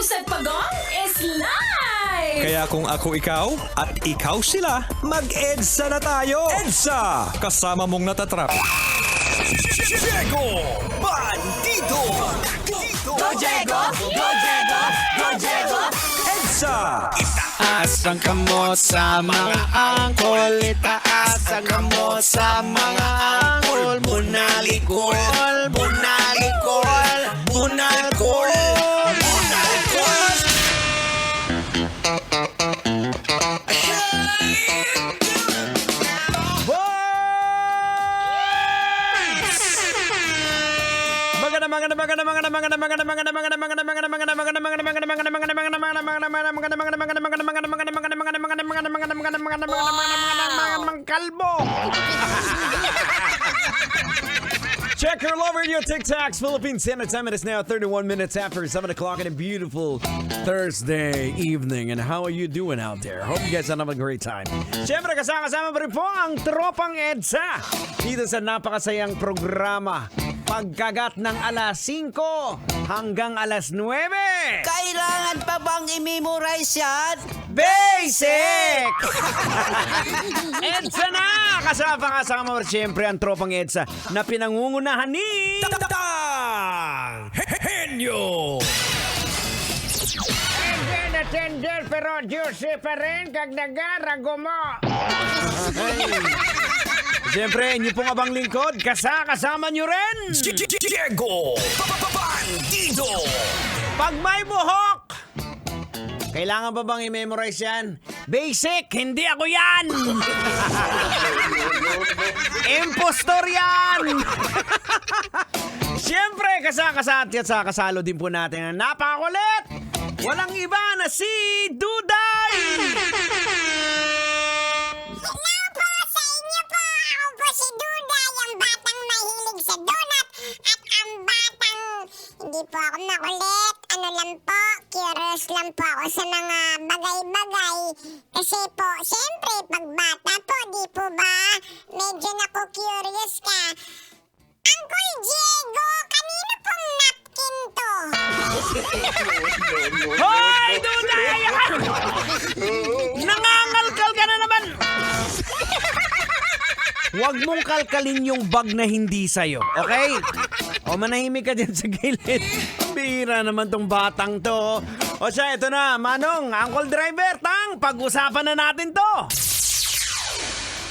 Rose at Pagong is live! Kaya kung ako ikaw at ikaw sila, mag-EDSA na tayo! EDSA! Kasama mong natatrap. Diego Bandido! Go Diego! Go Diego! Go Diego! EDSA! Itaas ang kamot sa mga angkol. Itaas ang kamot sa mga angkol. Bunalikol, bunalikol, bunalikol, bunalikol. Kalbo. Check your love radio TikToks. Philippine Standard Time. It is now 31 minutes after 7 o'clock on a beautiful Thursday evening. And how are you doing out there? Hope you guys are having a great time. Siyempre, kasama pa rin po ang Tropang EDSA dito sa napakasayang programa. Pagkagat ng alas 5 hanggang alas 9. Kailangan pa bang i-memorize yan? Basic! EDSA na! Kasama mo siyempre ang Tropang EDSA na pinangungunahan ni... Henyo! Tender pero juicy pa rin kag nagarago mo. Siyempre, inyo pong abang lingkod, kasama nyo rin. Diego Bandido! Pag may buhok, kailangan ba bang i-memorize yan? Basic, hindi ako yan! Impostor yan! Siyempre, kasati at kasalo din po natin ang napakakulit! Walang iba na si Duday! Hello po sa inyo po! Ako po si Duday, ang batang mahilig sa donut at ang batang hindi po ako makulit. Ano lang po, curious lang po ako sa mga bagay-bagay. Kasi po, siyempre, pag bata po, di po ba? Medyo naku-curious ka. Uncle Diego, kanino pong napkin to? Hoy, Duday! Nangangalkal ka na naman! Huwag mong kalkalin yung bag na hindi sa'yo, okay? O manahimik ka dyan sa gilid. Bira naman tong batang to. O siya, ito na, Manong, Uncle Driver, Tang, pag-usapan na natin to.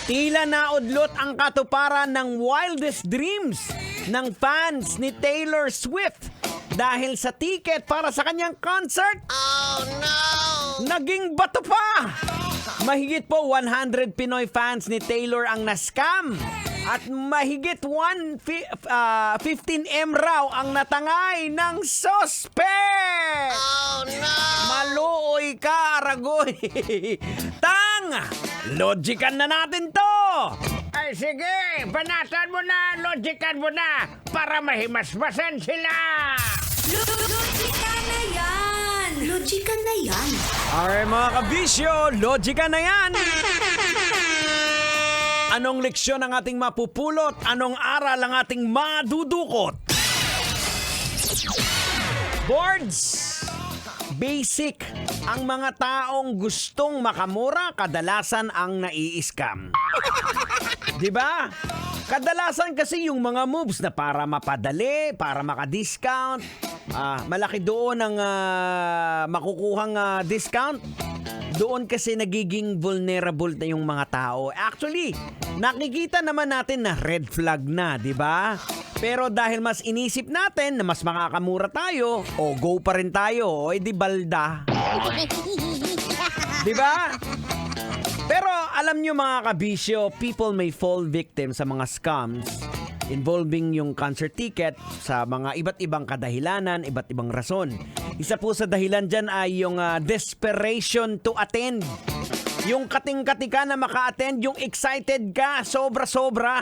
Tila naudlot ang katuparan ng wildest dreams ng fans ni Taylor Swift dahil sa ticket para sa kanyang concert. Oh no! Naging bato pa! Mahigit po 100 Pinoy fans ni Taylor ang na-scam at mahigit 15M raw ang natangay ng sospek! Oh no! Maluoy ka, Aragoy! Tang! Logican na natin to! Ay sige, banatan mo na, logican mo na para mahimasmasan sila! Logika na yan! Logika na yan! Alright mga kabisyo, logican na yan! Anong leksyon ang ating mapupulot? Anong aral ang ating madudukot? Boards! Basic. Ang mga taong gustong makamura, kadalasan ang nai-scam. Diba? Kadalasan kasi yung mga moves na para mapadali, para maka-discount, malaki doon ang makukuhang discount. Doon kasi nagiging vulnerable na yung mga tao. Actually, nakikita naman natin na red flag na, di ba? Pero dahil mas inisip natin na mas makakamura tayo, o go pa rin tayo, o edi balda. Di ba? Pero alam nyo mga kabisyo, people may fall victim sa mga scams involving yung concert ticket sa mga iba't ibang kadahilanan, iba't ibang rason. Isa po sa dahilan dyan ay yung desperation to attend. Yung kating-kati ka na maka-attend, yung excited ka, sobra-sobra,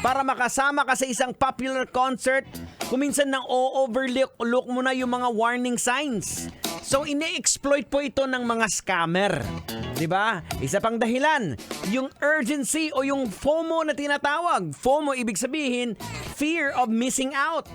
para makasama ka sa isang popular concert. Kuminsan nang o-overlook mo na yung mga warning signs. So, ine-exploit po ito ng mga scammer. Diba? Isa pang dahilan, yung urgency o yung FOMO na tinatawag. FOMO, ibig sabihin, fear of missing out.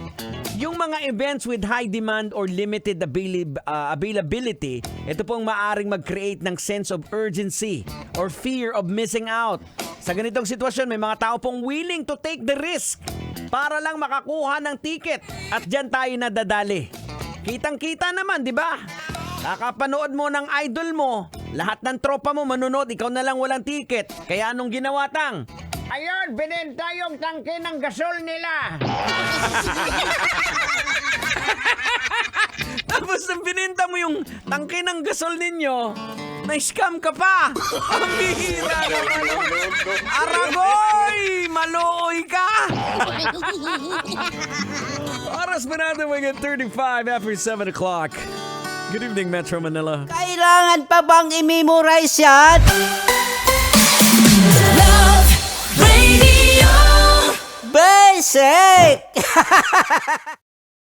yung mga events with high demand or limited availability, ito pong maaring mag-create ng sense of urgency or fear of missing out. Sa ganitong sitwasyon, may mga tao pong willing to take the risk para lang makakuha ng ticket. At dyan tayo nadadali. Kitang-kita naman, di ba? Kakapanood mo ng idol mo, lahat ng tropa mo manunod, ikaw na lang walang ticket. Kaya anong ginawa, Tang? Ayun, binenta yung tangke ng gasol nila. Tapos nang bininta mo yung tangke ng gasol ninyo, na-scam ka pa. Ang bihira naman. Aragoy! Malooy ka! Oras pa natin mga 35 after 7 o'clock. Good evening, Metro Manila. Kailangan pa bang i-memorize yan? Love Radio. Basic!